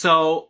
So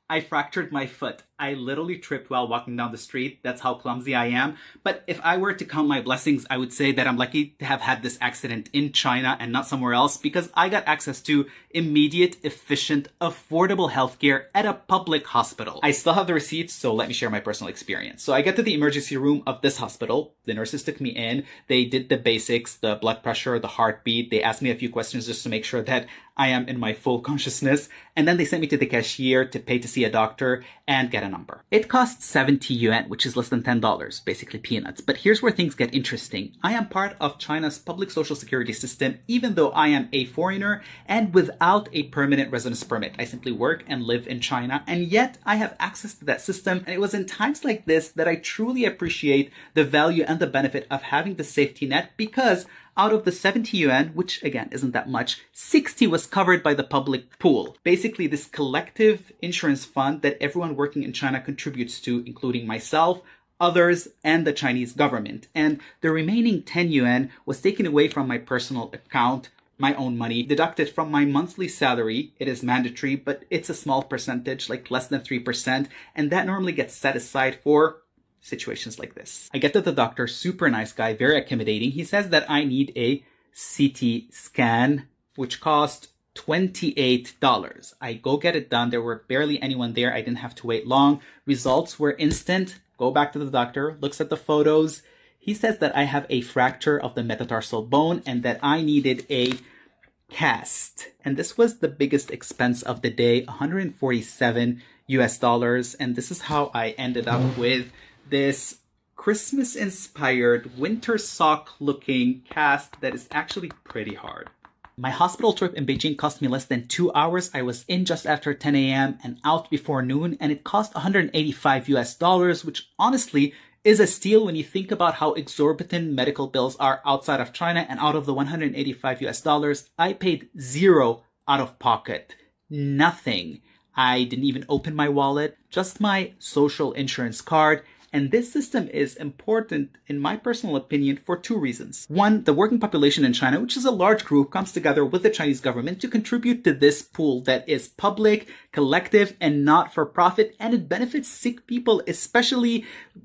I fractured my foot. I literally tripped while walking down the street. That's how clumsy I am. But if I were to count my blessings, I would say that I'm lucky to have had this accident in China and not somewhere else because I got access to immediate, efficient, affordable healthcare at a public hospital. I still have the receipts, so let me share my personal experience. So I get to the emergency room of this hospital. The nurses took me in. They did the basics, the blood pressure, the heartbeat. They asked me a few questions just to make sure that I am in my full consciousness. And then they sent me to the cashier to pay to see a doctor and get a number. It costs 70 yuan, which is less than $10, basically peanuts. But here's where things get interesting. I am part of China's public social security system, even though I am a foreigner and without a permanent residence permit. I simply work and live in China, and yet I have access to that system. And it was in times like this that I truly appreciate the value and the benefit of having the safety net, because out of the 70 yuan, which again isn't that much, 60 was covered by the public pool. Basically, this collective insurance fund that everyone working in China contributes to, including myself, others, and the Chinese government. And the remaining 10 yuan was taken away from my personal account, my own money, deducted from my monthly salary. It is mandatory, but it's a small percentage, like less than 3%. And that normally gets set aside for situations like this. I get to the doctor, super nice guy, very accommodating. He says that I need a CT scan, which cost $28. I go get it done. There were barely anyone there. I didn't have to wait long. Results were instant. Go back to the doctor, looks at the photos. He says that I have a fracture of the metatarsal bone and that I needed a cast. And this was the biggest expense of the day, 147 US dollars. And this is how I ended up with this Christmas-inspired winter sock-looking cast that is actually pretty hard. My hospital trip in Beijing cost me less than 2 hours. I was in just after 10 a.m. and out before noon, and it cost 185 US dollars, which honestly is a steal when you think about how exorbitant medical bills are outside of China. And out of the 185 US dollars, I paid zero out of pocket. Nothing. I didn't even open my wallet, just my social insurance card. And this system is important, in my personal opinion, for two reasons. One, the working population in China, which is a large group, comes together with the Chinese government to contribute to this pool that is public, collective, and not for profit. And it benefits sick people, especially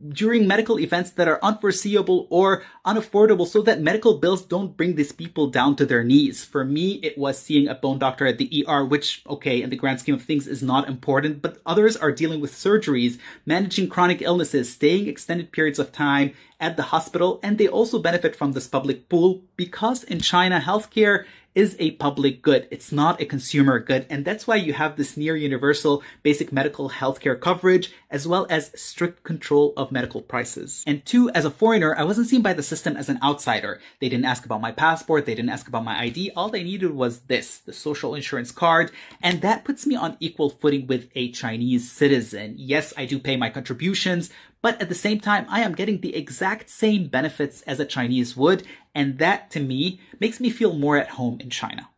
during medical events that are unforeseeable or unaffordable, so that medical bills don't bring these people down to their knees. For me, it was seeing a bone doctor at the ER, which, okay, in the grand scheme of things is not important, but others are dealing with surgeries, managing chronic illnesses, staying extended periods of time at the hospital, and they also benefit from this public pool because in China, healthcare is a public good. It's not a consumer good. And that's why you have this near universal basic medical healthcare coverage, as well as strict control of medical prices. And two, as a foreigner, I wasn't seen by the system as an outsider. They didn't ask about my passport. They didn't ask about my ID. All they needed was this, the social insurance card. And that puts me on equal footing with a Chinese citizen. Yes, I do pay my contributions, but at the same time, I am getting the exact same benefits as a Chinese would. And that, to me, makes me feel more at home in China.